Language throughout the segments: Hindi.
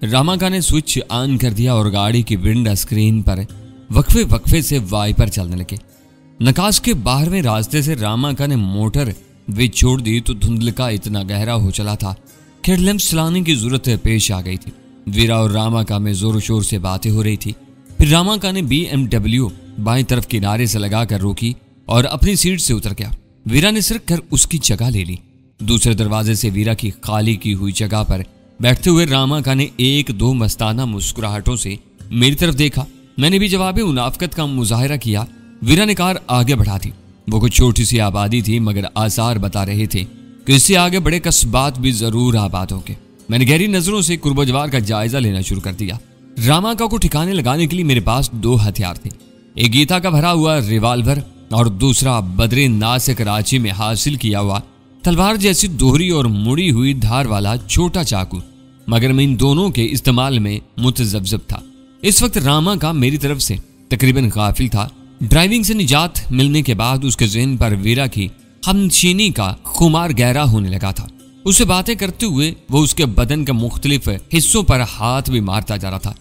रामाका ने स्विच ऑन कर दिया और गाड़ी की विंड स्क्रीन पर वक्फे वक्फे से वाइपर चलने लगे। नकाश के बाहरवें रास्ते से रामाका ने मोटर वे छोड़ दी तो धुंधलका इतना गहरा हो चला था कि हेडलैम्प्स चलाने की जरूरत पेश आ गई थी। वीरा और रामाका में जोर शोर से बातें हो रही थी। फिर रामाका ने BMW बाईं तरफ किनारे से लगाकर रोकी और अपनी सीट से उतर गया। वीरा ने सिर कर उसकी जगह ले ली। दूसरे दरवाजे से वीरा की खाली की हुई जगह पर बैठते हुए रामाका ने एक दो मस्ताना मुस्कुराहटों से मेरी तरफ देखा। मैंने भी जवाबे मुनाफकत का मुजाहिरा किया। वीरा ने कार आगे बढ़ा दी। वो कुछ छोटी सी आबादी थी मगर आसार बता रहे थे कि इससे आगे बड़े कस्बात भी जरूर आबाद होंगे। मैंने गहरी नजरों से कुर्बजवार का जायजा लेना शुरू कर दिया। रामाका को ठिकाने लगाने के लिए मेरे पास दो हथियार थे, एक गीता का भरा हुआ रिवाल्वर और दूसरा बद्रे नाज से कराची में हासिल किया हुआ तलवार जैसी दोहरी और मुड़ी हुई धार वाला छोटा चाकू। मगर मैं इन दोनों के इस्तेमाल में मुतज़ब्ज़ब था। इस वक्त रामाका मेरी तरफ से तकरीबन गाफिल था। ड्राइविंग से निजात मिलने के बाद उसके ज़हन पर वीरा की हमनशीनी का खुमार गहरा होने लगा था। उससे बातें करते हुए वो उसके बदन के मुख्तलिफ हिस्सों पर हाथ भी मारता जा रहा था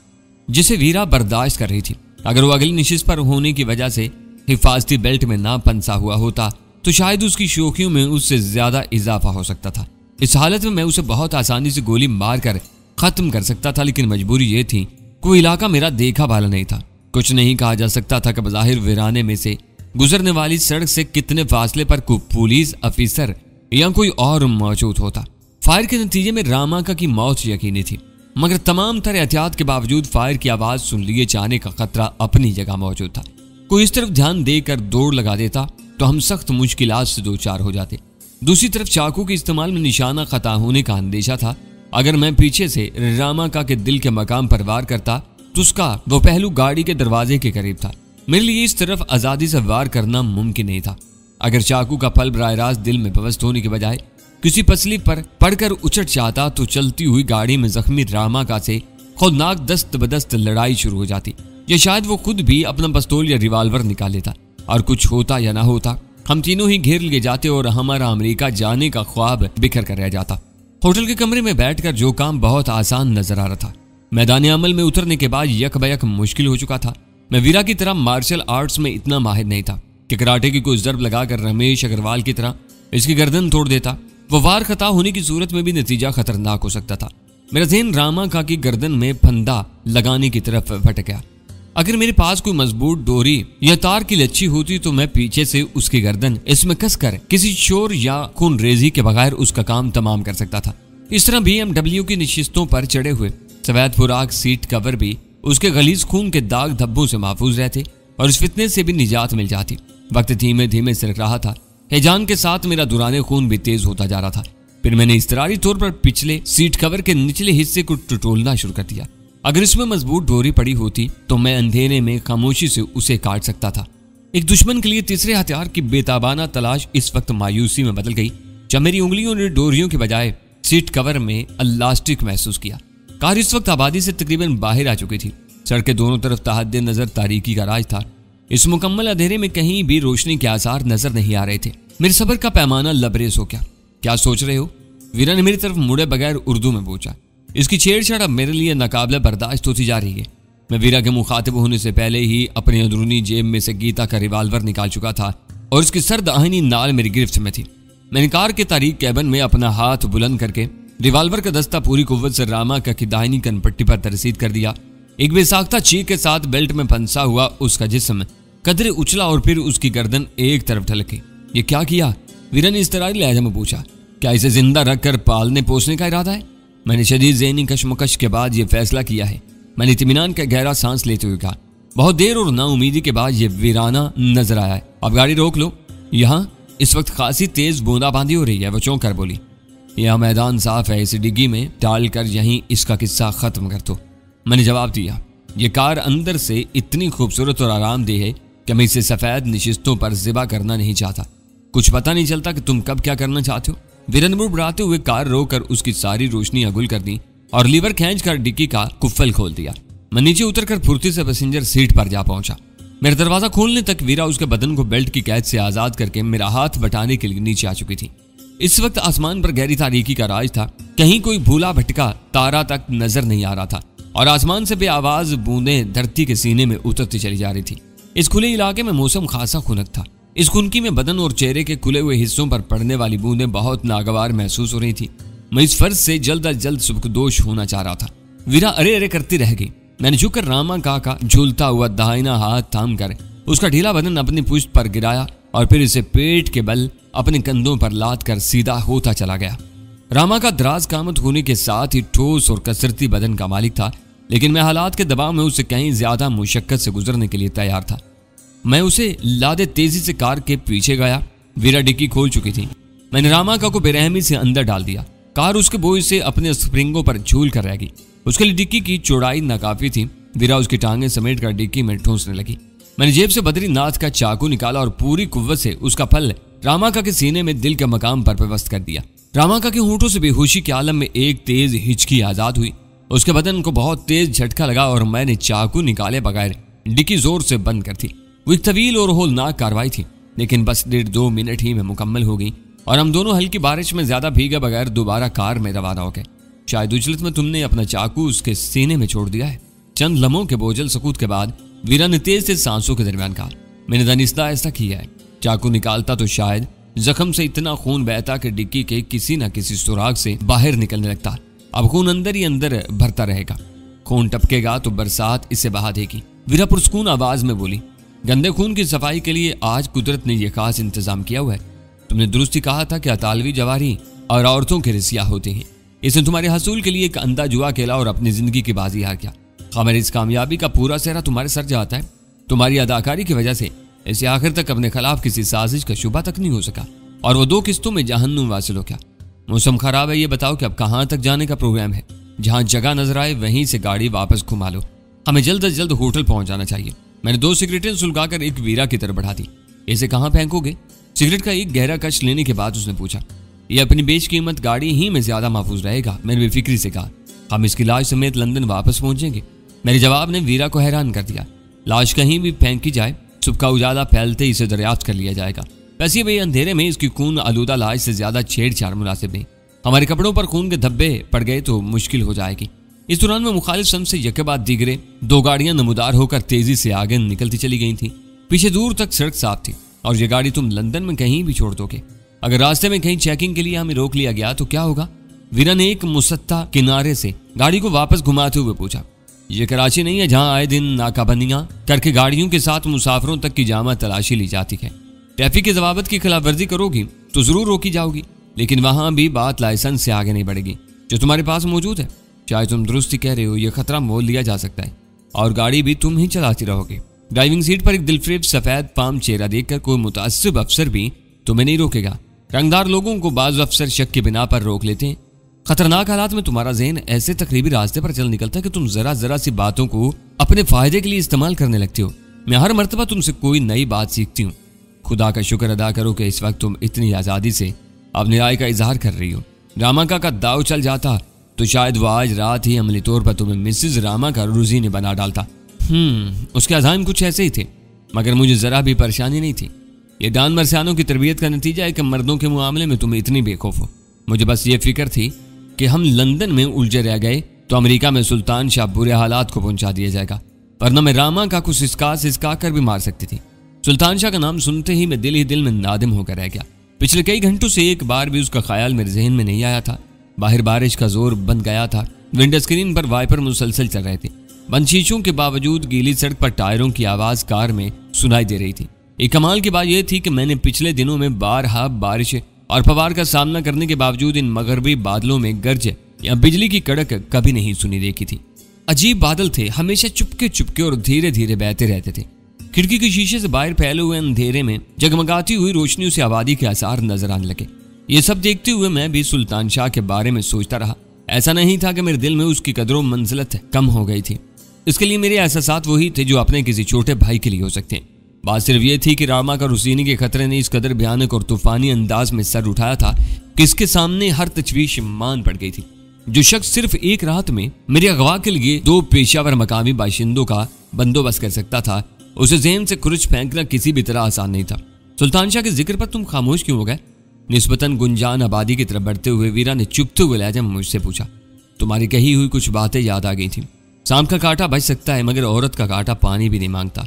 जिसे वीरा बर्दाश्त कर रही थी। अगर वो अगली नशिस्त पर होने की वजह से हिफाजती बेल्ट में ना फंसा हुआ होता तो शायद उसकी शौकियों में उससे ज्यादा इजाफा हो सकता था। इस हालत में मैं उसे बहुत आसानी से गोली मारकर खत्म कर सकता था, लेकिन मजबूरी ये थी कोई इलाका मेरा देखा भाला नहीं था। कुछ नहीं कहा जा सकता था कि बज़ाहिर वीराने में से गुजरने वाली सड़क से कितने फासले पर कोई पुलिस अफिसर या कोई और मौजूद होता। फायर के नतीजे में रामाका की मौत यकीनी थी, मगर तमाम तरह एहतियात के बावजूद फायर की आवाज सुन लिए जाने का खतरा अपनी जगह मौजूद था। कोई इस तरफ ध्यान देकर दौड़ लगा देता तो हम सख्त मुश्किलात से दो चार हो जाते। दूसरी तरफ चाकू के इस्तेमाल में निशाना खता होने का अंदेशा था। अगर मैं पीछे से रामाका के दिल के मकाम पर वार करता तो उसका वो पहलू गाड़ी के दरवाजे के करीब था। मेरे लिए इस तरफ आजादी से वार करना मुमकिन नहीं था। अगर चाकू का फल बराह रास्त दिल में पवस्त होने के बजाय किसी पसली पर पड़कर उचट जाता तो चलती हुई गाड़ी में जख्मी रामाका से खौफनाक दस्त बदस्त लड़ाई शुरू हो जाती, या शायद वो खुद भी अपना पिस्तौल या रिवाल्वर निकाल लेता और कुछ होता या ना होता हम तीनों ही घेर लिए जाते और हमारा अमेरिका जाने का ख्वाब बिखर कर रह जाता। होटल के कमरे में बैठकर जो काम बहुत आसान नजर आ रहा था, मैदान अमल में उतरने के बाद यक बयक मुश्किल हो चुका था। मैं वीरा की तरह मार्शल आर्ट्स में इतना माहिर नहीं था कि कराटे की कोई जर्ब लगाकर रमेश अग्रवाल की तरह इसकी गर्दन तोड़ देता। वो वार खता होने की सूरत में भी नतीजा खतरनाक हो सकता था। मेरा ज़हन रामाका की गर्दन में फंदा लगाने की तरफ भटक गया। अगर मेरे पास कोई मजबूत डोरी या तार की लच्छी होती तो मैं पीछे से उसकी गर्दन इसमें कसकर किसी शोर या खून रेजी के बगैर उसका काम तमाम कर सकता था। इस तरह BMW की नशिस्तों पर चढ़े हुए सफेद फुराक सीट कवर भी उसके गलीज खून के दाग धब्बों से महफूज रहते और इस फितने से भी निजात मिल जाती। वक्त धीमे धीमे सिरक रहा था। हैजान के साथ मेरा दुराने खून भी तेज होता जा रहा था। फिर मैंने इस्तरारी तौर पर पिछले सीट कवर के निचले हिस्से को टटोलना शुरू कर दिया। अगर इसमें मजबूत डोरी पड़ी होती तो मैं अंधेरे में खामोशी से उसे काट सकता था। एक दुश्मन के लिए तीसरे हथियार की बेताबाना तलाश इस वक्त मायूसी में बदल गई जब मेरी उंगलियों ने डोरियों के बजाय सीट कवर में इलास्टिक महसूस किया। कार इस वक्त आबादी से तकरीबन बाहर आ चुकी थी। सड़क के दोनों तरफ तहद्दे नजर तारीकी का राज था। इस मुकम्मल अंधेरे में कहीं भी रोशनी के आसार नजर नहीं आ रहे थे। मेरे सब्र का पैमाना लबरेज हो गया। क्या सोच रहे हो? वीरा ने मेरी तरफ मुड़े बगैर उर्दू में पूछा। इसकी छेड़छाड़ अब मेरे लिए नाकाबिले बर्दाश्त होती जा रही है। मैं वीरा के मुखातिब होने से पहले ही अपनी अंदरूनी जेब में से गीता का रिवाल्वर निकाल चुका था और उसकी सर्द आहनी नाल मेरी गिरफ्त में थी। मैंने कार के तारीक कैबिन में अपना हाथ बुलंद करके रिवाल्वर का दस्ता पूरी कुव्वत से रामाका की दाहिनी कनपट्टी पर तरसीद कर दिया। एक बेसाख्ता चीख के साथ बेल्ट में फंसा हुआ उसका जिस्म कदरे उछला और फिर उसकी गर्दन एक तरफ ढलकी। ये क्या किया? वीरा ने इस्तरारी लहजे में पूछा। क्या इसे जिंदा रखकर पालने पोसने का इरादा है? मैंने शदीद ज़हनी कशमकश के बाद यह फैसला किया है। मैंने इत्मीनान का गहरा सांस लेते हुए कहा। बहुत देर और नाउमीदी के बाद यह वीराना नजर आया है। अब गाड़ी रोक लो। यहाँ इस वक्त खासी तेज बूंदाबांदी हो रही है, वो चौंक कर बोली। यह मैदान साफ है, इस डिग्गी में डाल कर यहीं इसका किस्सा खत्म कर दो। मैंने जवाब दिया। यह कार अंदर से इतनी खूबसूरत और आरामदेह है कि मैं इसे सफेद नशिस्तों पर ज़िबा करना नहीं चाहता। कुछ पता नहीं चलता कि तुम कब क्या करना चाहते हो। वीरा ने मुड़ बढ़ाते हुए कार रोककर उसकी सारी रोशनी अगुल कर दी और लीवर खींचकर डिक्की का कुफ्फल खोल दिया। मैं नीचे उतरकर फुर्ती से पैसेंजर सीट पर जा पहुंचा। मेरा दरवाजा खोलने तक वीरा उसके बदन को बेल्ट की कैद से आजाद करके मेरा हाथ बटाने के लिए नीचे आ चुकी थी। इस वक्त आसमान पर गहरी तारीकी का राज था। कहीं कोई भूला भटका तारा तक नजर नहीं आ रहा था और आसमान से बेआवाज बूंदें धरती के सीने में उतरती चली जा रही थी। इस खुले इलाके में मौसम खासा खुनक था। इस खुनकी में बदन और चेहरे के खुले हुए हिस्सों पर पड़ने वाली बूंदें बहुत नागवार महसूस हो रही थी। मैं इस फर्ज से जल्द अज जल्द सुबकदोश होना चाह रहा था। वीरा अरे अरे करती रह गई। मैंने झुककर रामा का झूलता हुआ दाहिना हाथ थाम कर उसका ढीला बदन अपनी पुश्त पर गिराया और फिर इसे पेट के बल अपने कंधों पर लाद कर सीधा होता चला गया। रामा का दराज कामत होने के साथ ही ठोस और कसरती बदन का मालिक था, लेकिन मैं हालात के दबाव में उससे कहीं ज्यादा मुशक्कत से गुजरने के लिए तैयार था। मैं उसे लादे तेजी से कार के पीछे गया। वीरा डिक्की खोल चुकी थी। मैंने रामा को बेरहमी से अंदर डाल दिया। कार उसके बोझ से अपने स्प्रिंगों पर झूल कर रह गई। उसके लिए डिक्की की चौड़ाई नाकाफी थी। वीरा उसकी टांगें समेट कर डिक्की में ठूंसने लगी। मैंने जेब से बद्रीनाथ का चाकू निकाला और पूरी कुव्वत से उसका फल रामाका के सीने में दिल के मकाम पर पेवस्त कर दिया। रामाका के होंठों से बेहोशी के आलम में एक तेज हिचकी आजाद हुई। उसके बदन को बहुत तेज झटका लगा और मैंने चाकू निकाले बगैर डिक्की जोर से बंद कर दी। वो एक तवील और होलनाक कार्रवाई थी, लेकिन बस 1.5-2 मिनट ही में मुकम्मल हो गई और हम दोनों हल्की बारिश में ज्यादा भीगे बगैर दोबारा कार में रवाना हो गए। शायद उजलत में तुमने अपना चाकू उसके सीने में छोड़ दिया है। चंद लम्हों के बोझल सकूत के बाद वीरा ने तेज से सांसों के दरमियान कहा, मैंने दानिस्ता ऐसा किया है। चाकू निकालता तो शायद जख्म से इतना खून बहता कि डिक्की के किसी न किसी सुराग से बाहर निकलने लगता। अब खून अंदर ही अंदर भरता रहेगा। खून टपकेगा तो बरसात इसे बहा देगी। वीरा पुरस्कून आवाज में बोली, गंदे खून की सफाई के लिए आज कुदरत ने यह खास इंतजाम किया हुआ है। तुमने दुरुस्ती कहा था कि अतालवी जवारी और औरतों के रिसिया होते हैं। इसने तुम्हारे हसूल के लिए एक अंधा जुआ खेला और अपनी जिंदगी की बाजी हार गया। हमारी इस कामयाबी का पूरा सेहरा तुम्हारे सर जाता है। तुम्हारी अदाकारी की वजह से इसे आखिर तक अपने खिलाफ किसी साजिश का शुबा तक नहीं हो सका और वो 2 किस्तों में जहन्नुम वासिल हो गया। मौसम खराब है, ये बताओ कि अब कहाँ तक जाने का प्रोग्राम है? जहाँ जगह नजर आए वहीं से गाड़ी वापस घुमा लो। हमें जल्द अज जल्द होटल पहुंच जाना चाहिए। मैंने 2 सिगरेटें सुलगाकर एक वीरा की तरफ बढ़ा दी। इसे कहाँ फेंकोगे? सिगरेट का एक गहरा कश लेने के बाद उसने पूछा। ये अपनी बेच कीमत गाड़ी ही में ज्यादा महफूज रहेगा, मैंने बेफिक्री से कहा। हम इसकी लाश समेत लंदन वापस पहुंचेंगे। मेरे जवाब ने वीरा को हैरान कर दिया। लाश कहीं भी फेंकी जाए, सुबह का उजाला फैलते इसे दरियाफ्त कर लिया जाएगा। वैसे भी अंधेरे में इसकी खून आलूदा लाश से ज्यादा छेड़छाड़ मुनासिब नहीं। हमारे कपड़ों पर खून के धब्बे पड़ गए तो मुश्किल हो जाएगी। इस दौरान में मुखालिफ सम से यके बाद दीगरे 2 गाड़ियां नमूदार होकर तेजी से आगे निकलती चली गई थी। पीछे दूर तक सड़क साफ थी और ये गाड़ी तुम लंदन में कहीं भी छोड़ दोगे। अगर रास्ते में कहीं चेकिंग के लिए हमें रोक लिया गया तो क्या होगा? वीरा ने एक मुसत्ता किनारे से गाड़ी को वापस घुमाते हुए पूछा। ये कराची नहीं है जहां आए दिन नाकाबंदियां करके गाड़ियों के साथ मुसाफिरों तक की जामा तलाशी ली जाती है। ट्रैफिक की जवाबत की खिलाफवर्जी करोगी तो जरूर रोकी जाओगी, लेकिन वहां भी बात लाइसेंस से आगे नहीं बढ़ेगी जो तुम्हारे पास मौजूद है। चाहे तुम दुरुस्ती कह रहे हो, यह खतरा मोल लिया जा सकता है और गाड़ी भी तुम ही चलाती रहोगे। ड्राइविंग सीट पर एक दिलफरेब सफेद पाम चेहरा देखकर कोई मुतासिब अफसर भी तुम्हें नहीं रोकेगा। रंगदार लोगों को बाज अफसर शक की बिना पर रोक लेते हैं। खतरनाक हालात में तुम्हारा ज़हन ऐसे तकरीबी रास्ते पर चल निकलता है कि तुम जरा सी बातों को अपने फायदे के लिए इस्तेमाल करने लगते हो। मैं हर मर्तबा तुमसे कोई नई बात सीखती हूँ। खुदा का शुक्र अदा करो कि इस वक्त तुम इतनी आज़ादी से अपनी राय का इजहार कर रही हो। रामाका का दाव चल जाता तो शायद वो आज रात ही अमली तौर पर तुम्हें मिसेज रामाका रूजी ने बना डालता। उसके अज़ाइम कुछ ऐसे ही थे, मगर मुझे जरा भी परेशानी नहीं थी। ये दान मरसियानों की तरबियत का नतीजा है कि मर्दों के मामले में तुम्हें इतनी बेखौफ हो। मुझे बस ये फिक्र थी कि हम लंदन में उलझे रह गए तो अमेरिका में सुल्तान शाह बुरे हालात को पहुंचा दिया जाएगा, वरना मैं रामा का कुछ सिसका कर भी मार सकती थी। सुल्तान शाह का नाम सुनते ही मैं दिल ही दिल में नादिम होकर रह गया। पिछले कई घंटों से एक बार भी उसका ख्याल मेरे जहन में नहीं आया था। बाहर बारिश का जोर बंद गया था। विंडो स्क्रीन पर वाइपर मुसलसल चल रहे थे। बंद शीशों के बावजूद गीली सड़क पर टायरों की आवाज कार में सुनाई दे रही थी। एक कमाल की बात यह थी कि मैंने पिछले दिनों में बारहा बारिश और फवार का सामना करने के बावजूद इन मगरबी बादलों में गरज या बिजली की कड़क कभी नहीं सुनी देखी थी। अजीब बादल थे, हमेशा चुपके चुपके और धीरे धीरे बहते रहते थे। खिड़की के शीशे से बाहर फैले हुए अंधेरे में जगमगाती हुई रोशनियों से आबादी के आसार नजर आने लगे। ये सब देखते हुए मैं भी सुल्तान शाह के बारे में सोचता रहा। ऐसा नहीं था कि मेरे दिल में उसकी कदरों मंजिलत कम हो गई थी। इसके लिए मेरे एहसासात वही थे जो अपने किसी छोटे भाई के लिए हो सकते हैं। बात सिर्फ ये थी कि रामा का रुसीनी के खतरे ने इस कदर भयानक और तूफानी अंदाज में सर उठाया था कि इसके सामने हर तजवीज मान पड़ गई थी। जो शख्स सिर्फ एक रात में मेरे अगवा के लिए 2 पेशावर मकामी बाशिंदों का बंदोबस्त कर सकता था, उसे ज़हन से खुर्च फेंकना किसी भी तरह आसान नहीं था। सुल्तान शाह के जिक्र पर तुम खामोश क्यों हो गए? निस्बतन गुंजान आबादी की तरफ बढ़ते हुए वीरा ने चुपते हुए लहजे में मुझसे पूछा, तुम्हारी कही हुई कुछ बातें याद आ गई थी। सांप का कांटा बच सकता है मगर औरत का कांटा पानी भी नहीं मांगता।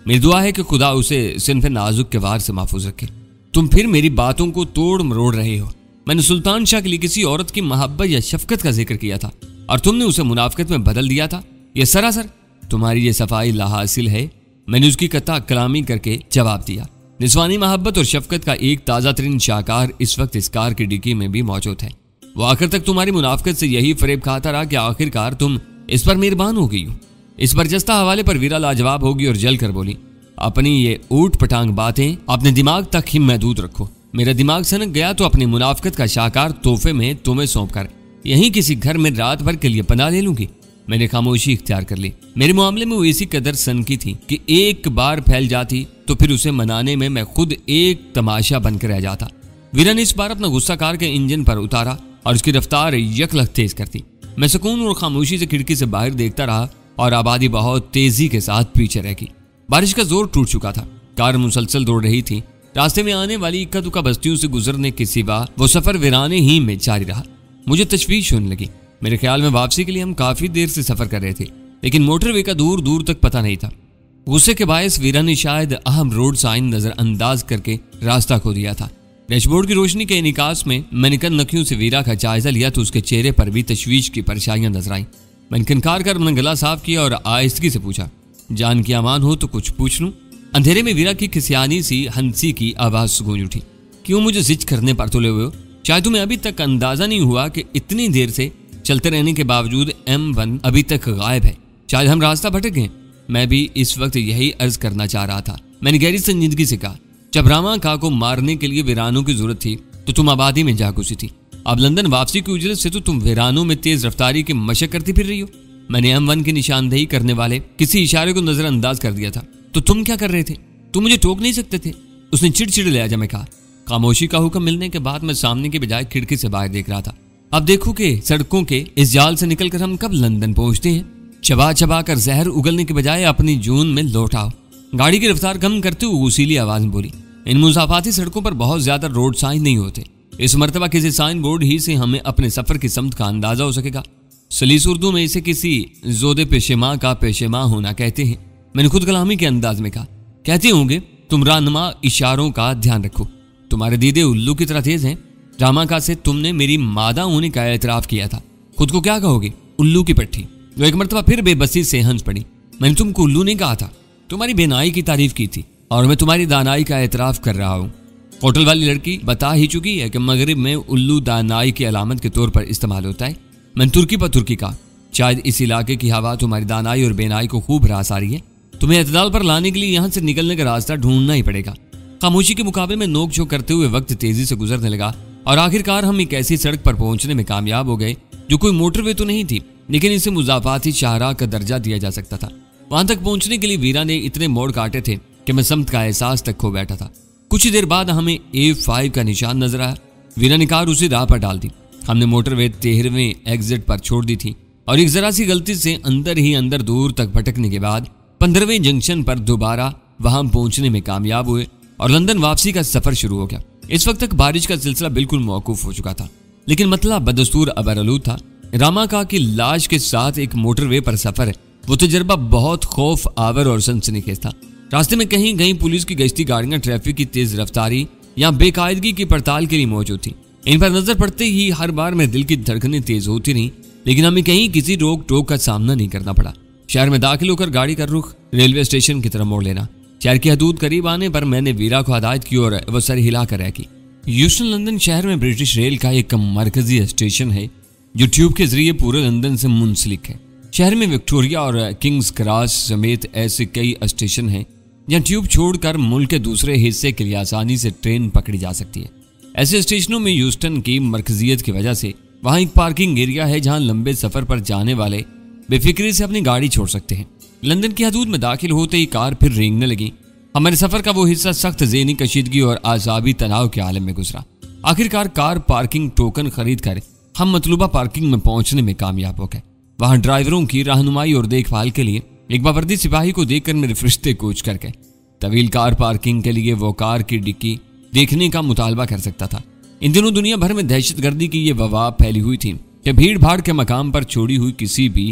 मेरी दुआ है कि खुदा उसे सिन्फ नाजुक के वार से महफूज रखे। तुम फिर मेरी बातों को तोड़ मरोड़ रहे हो। मैंने सुल्तान शाह के लिए किसी औरत की मोहब्बत या शफकत का जिक्र किया था और तुमने उसे मुनाफिकत में बदल दिया था। यह सरासर तुम्हारी ये सफाई लाहासिल है। मैंने उसकी कथा कलामी करके जवाब दिया। निस्वानी मोहब्बत और शफकत का एक ताज़ा तरीन शाहकार इस वक्त इस कार की डिग्गी में भी मौजूद है। वो आखिर तक तुम्हारी मुनाफिकत से यही फरेब खाता रहा कि आखिरकार तुम इस पर मेहरबान हो गई हो। इस बरजस्ता हवाले पर वीरा लाजवाब होगी और जल कर बोली, अपनी ये ऊट पटांग बातें अपने दिमाग तक ही महदूद रखो। मेरा दिमाग सनक गया तो अपनी मुनाफिकत का शाहकार तोहफे में तुम्हें सौंप कर यहीं किसी घर में रात भर के लिए पनाह ले लूंगी। मैंने खामोशी इख्तियार कर ली। मेरे मामले में वो इसी कदर सनकी थी कि एक बार फैल जाती तो फिर उसे मनाने में मैं खुद एक तमाशा बनकर रह जाता। वीरा ने इस बार अपना गुस्सा कार के इंजन पर उतारा और उसकी रफ्तार यकलख तेज करती। मैं सुकून और खामोशी से खिड़की से बाहर देखता रहा और आबादी बहुत तेजी के साथ पीछे रह गई। बारिश का जोर टूट चुका था। कार मुसलसल दौड़ रही थी। रास्ते में आने वाली इक्का दुक्का बस्तियों से गुजरने के सिवा वो सफर वीराने ही में जारी रहा। मुझे तशवीश होने लगी। मेरे ख्याल में वापसी के लिए हम काफी देर से सफर कर रहे थे, लेकिन मोटरवे का दूर दूर तक पता नहीं था। गुस्से के बायस वीरा ने शायद अहम रोड साइन नजरअंदाज करके रास्ता खो दिया था। डैशबोर्ड की रोशनी के इनिकास में मैंने कन नखियों से वीरा का जायजा लिया तो उसके चेहरे पर भी तशवीश की परेशानियां नजर आईं। मैंने खनकार कर अपना गला साफ किया और आहिस्तगी से पूछा, जान की अमान हो तो कुछ पूछ लूं? अंधेरे में वीरा की खिसियानी सी हंसी की आवाज गूंज उठी, क्यों मुझे जिच करने पर तुले हुए हो? शायद तुम्हें अभी तक अंदाजा नहीं हुआ कि इतनी देर से चलते रहने के बावजूद M1 अभी तक गायब है। शायद हम रास्ता भटक गए। मैं भी इस वक्त यही अर्ज करना चाह रहा था। मैंने गहरी संजीदगी से कहा, जब रामा का को मारने के लिए वीरानों की जरूरत थी तो तुम आबादी में जा घुसी थी। अब लंदन वापसी की उजरत से तो तुम वीरानों में तेज रफ्तारी की मशक करती फिर रही हो। मैंने M1 की निशानदेही करने वाले किसी इशारे को नजरअंदाज कर दिया था, तो तुम क्या कर रहे थे? तुम मुझे टोक नहीं सकते थे। उसने चिड़चिड़ लहजा में कहा। खामोशी का हुक्म मिलने के बाद मैं सामने के बजाय खिड़की से बाहर देख रहा था। अब देखो कि सड़कों के इस जाल से निकलकर हम कब लंदन पहुंचते हैं। चबा चबा कर जहर उगलने के बजाय अपनी जून में लौट आओ। गाड़ी की रफ्तार कम करते हुए उसीली आवाज में बोली, इन मुसाफाती सड़कों पर बहुत ज्यादा रोड साइन नहीं होते। इस मर्तबा किसी साइन बोर्ड ही से हमें अपने सफर की समत का अंदाजा हो सकेगा। सलीस उर्दू में इसे किसी जोदे पेशेमा का पेशेमा होना कहते हैं। मैंने खुद कलामी के अंदाज में कहा, कहते होंगे तुम रानमा इशारों का ध्यान रखो। तुम्हारे दीदे उल्लू की तरह तेज हैं। रामा का से तुमने मेरी मादा होने का एतराफ किया था। खुद को क्या कहोगे? उल्लू की पट्टी। वो एक मर्तबा फिर बेबसी से हंस पड़ी। मैंने तुमको उल्लू नहीं कहा था, तुम्हारी बेनाई की तारीफ की थी और मैं तुम्हारी दानाई का एतराफ कर रहा हूँ। होटल वाली लड़की बता ही चुकी है कि मगरिब में उल्लू दानाई की अलामत के तौर पर इस्तेमाल होता है। मैंने तुर्की पर तुर्की कहा। शायद इस इलाके की हवा तुम्हारी दानाई और बेनाई को खूब रास आ रही है। तुम्हें एतदाल पर लाने के लिए यहाँ से निकलने का रास्ता ढूंढना ही पड़ेगा। खामोशी के मुकाबले में नोक झोंक करते हुए वक्त तेजी से गुजरने लगा और आखिरकार हम एक ऐसी सड़क पर पहुंचने में कामयाब हो गए जो कोई मोटरवे तो नहीं थी, लेकिन इसे मुजाफाती शाहराह का दर्जा दिया जा सकता था। वहां तक पहुंचने के लिए वीरा ने इतने मोड़ काटे थे कि मैं समत का एहसास तक खो बैठा था। कुछ ही देर बाद हमें A5 का निशान नजर आया। वीरा ने कार उसी राह पर डाल दी। हमने मोटरवे 13वें एग्जिट पर छोड़ दी थी और एक जरा सी गलती से अंदर ही अंदर दूर तक भटकने के बाद 15वें जंक्शन पर दोबारा वहां पहुंचने में कामयाब हुए और लंदन वापसी का सफर शुरू हो गया। इस वक्त तक बारिश का सिलसिला बिल्कुल मौकूफ हो चुका था, लेकिन मतलब बदस्तूर अबरआलूद था। रामा का की लाश के साथ एक मोटरवे पर सफर है, वो तजर्बा बहुत खौफ आवर और सनसनीखेज था। रास्ते में कहीं कहीं पुलिस की गश्ती गाड़ियां ट्रैफिक की तेज रफ्तारी या बेकायदगी की पड़ताल के लिए मौजूद थी। इन पर नजर पड़ते ही हर बार मेरे दिल की धड़कनें तेज होती रहीं, लेकिन हमें कहीं किसी रोक टोक का सामना नहीं करना पड़ा। शहर में दाखिल होकर गाड़ी का रुख रेलवे स्टेशन की तरफ मोड़ लेना। शहर की हदूद करीब आने पर मैंने वीरा को हदायत की और वह सर हिला कर रह की। यूस्टन लंदन शहर में ब्रिटिश रेल का एक मरकजी स्टेशन है जो ट्यूब के जरिए पूरे लंदन से मुंसलिक है। शहर में विक्टोरिया और किंग्स क्रॉस समेत ऐसे कई स्टेशन हैं जहाँ ट्यूब छोड़कर मुल्क के दूसरे हिस्से के लिए आसानी से ट्रेन पकड़ी जा सकती है। ऐसे स्टेशनों में यूस्टन की मरकजियत की वजह से वहाँ एक पार्किंग एरिया है जहाँ लंबे सफर पर जाने वाले बेफिक्री से अपनी गाड़ी छोड़ सकते हैं। लंदन की हदूद में दाखिल होते ही कार फिर रेंगने लगी। हमारे सफर का वो हिस्सा सख्त ज़हनी कशीदगी और आज़ाबी तनाव के आलम में गुजरा। आखिरकार कार पार्किंग टोकन खरीद कर हम मतलूबा पार्किंग में पहुंचने में कामयाब हो गए। वहां ड्राइवरों की रहनुमाई और देखभाल के लिए एक बावर्दी सिपाही को देखकर मेरे फरिश्ते कूच कर गए। तवील कार पार्किंग के लिए वो कार की डिक्की देखने का मुतालबा कर सकता था। इन दिनों दुनिया भर में दहशतगर्दी की ये वबा फैली हुई थी कि भीड़ भाड़ के मकाम पर छोड़ी हुई किसी भी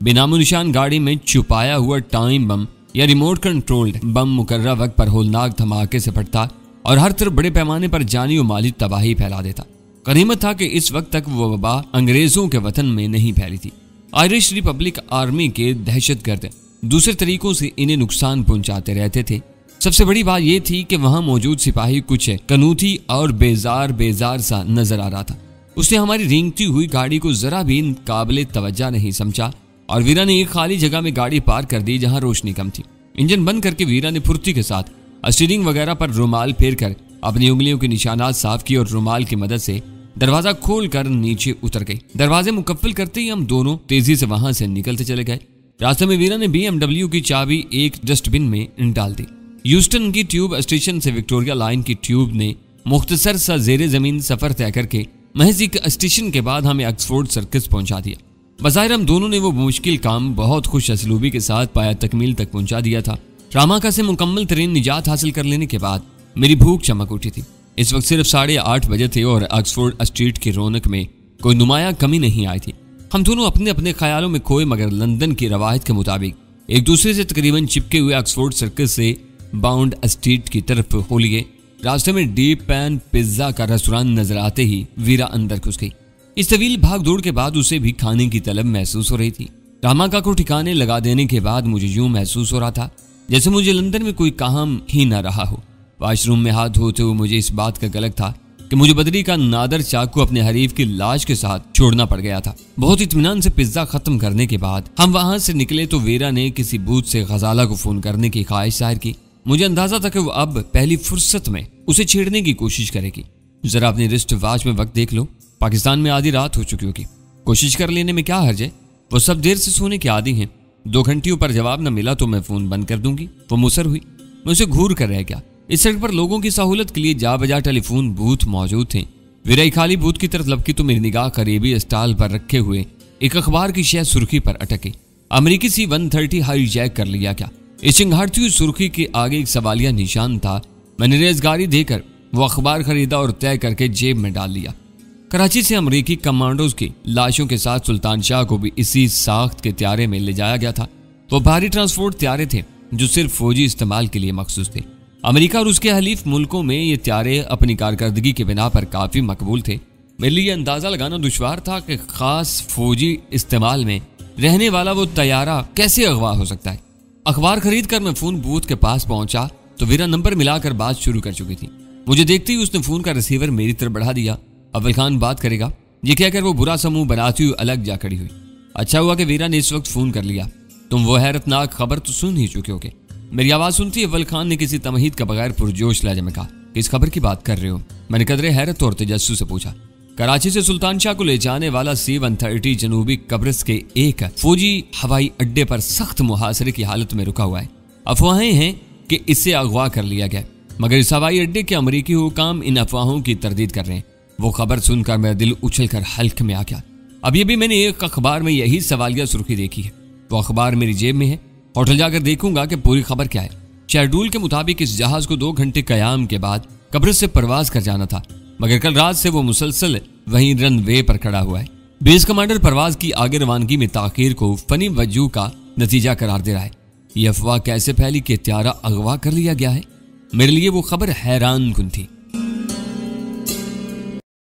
बेनामो निशान गाड़ी में छुपाया हुआ टाइम बम या रिमोट कंट्रोल्ड बम मुकर्रर वक्त पर होलनाक धमाके से फटता और हर तरफ बड़े पैमाने पर जानी और माली तबाही फैला देता। गनीमत था कि इस वक्त तक वो वबा अंग्रेजों के वतन में नहीं फैली थी। आयरिश रिपब्लिक आर्मी के दहशतगर्द दूसरे तरीकों से इन्हें नुकसान पहुंचाते रहते थे। सबसे बड़ी बात यह थी कि वहां मौजूद सिपाही कुछ कनूती और बेजार सा नजर आ रहा था। उसने हमारी रेंगती हुई गाड़ी को जरा भी काबिल तवज्जो नहीं समझा और वीरा ने एक खाली जगह में गाड़ी पार कर दी जहां रोशनी कम थी। इंजन बंद करके वीरा ने फुर्ती के साथ स्टीयरिंग वगैरह पर रुमाल फेर कर अपनी उंगलियों के निशानात साफ किए और रुमाल की मदद से दरवाजा खोल कर नीचे उतर गई। दरवाजे मुकम्मल करते ही हम दोनों तेजी से वहां से निकलते चले गए। रास्ते में वीरा ने BMW की चाबी एक डस्टबिन में डाल दी। ह्यूस्टन की ट्यूब स्टेशन से विक्टोरिया लाइन की ट्यूब ने मुख्तसर सा जेरे जमीन सफर तय करके महज एक स्टेशन के बाद हमें ऑक्सफोर्ड सर्कस पहुंचा दिया। बज़ाहिर हम दोनों ने वो मुश्किल काम बहुत खुश असलूबी के साथ पाया तकमील तक पहुंचा दिया था। रामाका से मुकम्मल तरीन निजात हासिल कर लेने के बाद मेरी भूख चमक उठी थी। इस वक्त सिर्फ 8:30 बजे थे और ऑक्सफोर्ड स्ट्रीट की रौनक में कोई नुमाया कमी नहीं आई थी। हम दोनों अपने अपने ख्यालों में खोए मगर लंदन की रवायत के मुताबिक एक दूसरे से तकरीबन चिपके हुए ऑक्सफोर्ड सर्कस से बाउंड स्ट्रीट की तरफ हो लिए। रास्ते में डीप पैन पिज्जा का रेस्टोरेंट नजर आते ही वीरा अंदर घुस गई। इस तवील भाग दौड़ के बाद उसे भी खाने की तलब महसूस हो रही थी। रामाका को ठिकाने लगा देने के बाद मुझे यूं महसूस हो रहा था जैसे मुझे लंदन में कोई काम ही न रहा हो। वाशरूम में हाथ धोते हुए मुझे इस बात का गलत था कि मुझे बदरी का नादर चाकू अपने हरीफ की लाश के साथ छोड़ना पड़ गया था। बहुत इत्मीनान से पिज्जा खत्म करने के बाद हम वहां से निकले तो वीरा ने किसी बूथ से गजाला को फोन करने की ख्वाहिश जाहिर की। मुझे अंदाजा था कि वो अब पहली फुर्सत में उसे छेड़ने की कोशिश करेगी। जरा अपनी रिस्ट वॉच में वक्त देख लो, पाकिस्तान में आधी रात हो चुकी होगी। कोशिश कर लेने में क्या हर्ज है, वो सब देर से सोने के आदी हैं। 2 घंटियों पर जवाब न मिला तो मैं फोन बंद कर दूंगी। वो मुसर हुई। मैं उसे घूर कर रह गया। इस सड़क पर लोगों की सहूलत के लिए जा बजा टेलीफोन बूथ मौजूद थे। वीरा खाली बूथ की तरफ लपकी तो मेरी निगाह करीबी स्टॉल पर रखे हुए एक अखबार की शह सुर्खी पर अटकी। अमेरिकी C-130 हाईजैक कर लिया क्या? इस चिंगारती हुई सुर्खी के आगे एक सवालिया निशान था। मैंने रेजगारी देकर वो अखबार खरीदा और तय करके जेब में डाल लिया। कराची से अमेरिकी कमांडोज की लाशों के साथ सुल्तान शाह को भी इसी साख्त के त्यारे में ले जाया गया था। वो भारी ट्रांसपोर्ट त्यारे थे जो सिर्फ फौजी इस्तेमाल के लिए मखसूस थे। अमेरिका और उसके हलीफ मुल्कों में ये त्यारे अपनी कारकर्दगी के बिना पर काफी मकबूल थे। मेरे लिए अंदाजा लगाना दुश्वार था कि खास फौजी इस्तेमाल में रहने वाला वो तैयारा कैसे अगवा हो सकता है। अखबार खरीद कर मैं फोन बूथ के पास पहुंचा तो वीरा नंबर मिलाकर बात शुरू कर चुकी थी। मुझे देखते ही उसने फोन का रिसीवर मेरी तरफ बढ़ा दिया। अव्वल खान बात करेगा, ये कहकर वो बुरा सा मुंह बनाती हुई अलग जा खड़ी हुई। अच्छा हुआ कि वीरा ने इस वक्त फोन कर लिया। तुम वो हैरतनाक खबर तो सुन ही चुके होगे। मेरी आवाज सुनती ही अव्वल खान ने किसी तमहीद का बगैर पुरजोश लहजे में कहा, किस खबर की बात कर रहे हो? मैंने कदरे हैरत और तजस्सुस से पूछा। कराची से सुल्तान शाह को ले जाने वाला C-130 जनूबी कब्रिस के एक फौजी हवाई अड्डे पर सख्त मुहासरे की हालत में रुका हुआ है। अफवाहें हैं कि इससे अगवा कर लिया गया, मगर इस हवाई अड्डे के अमरीकी हुकाम इन अफवाहों की तरदीद कर रहे हैं। वो खबर सुनकर मेरा दिल उछल कर हल्क में आ गया। अभी भी मैंने एक अखबार में यही सवालिया सुर्खी देखी है। वो अखबार मेरी जेब में है। होटल जाकर देखूंगा कि पूरी खबर क्या है। शेड्यूल के मुताबिक इस जहाज को 2 घंटे कयाम के बाद कब्रिस से परवाज कर जाना था, मगर कल रात से वो मुसलसल वहीं रनवे पर खड़ा हुआ है। बेस कमांडर परवाज की आगे रवानगी में ताखीर को फनी वजूह का नतीजा करार दे रहा है। ये अफवाह कैसे फैली कि त्यारा अगवा कर लिया गया है? मेरे लिए वो खबर हैरान कुन थी।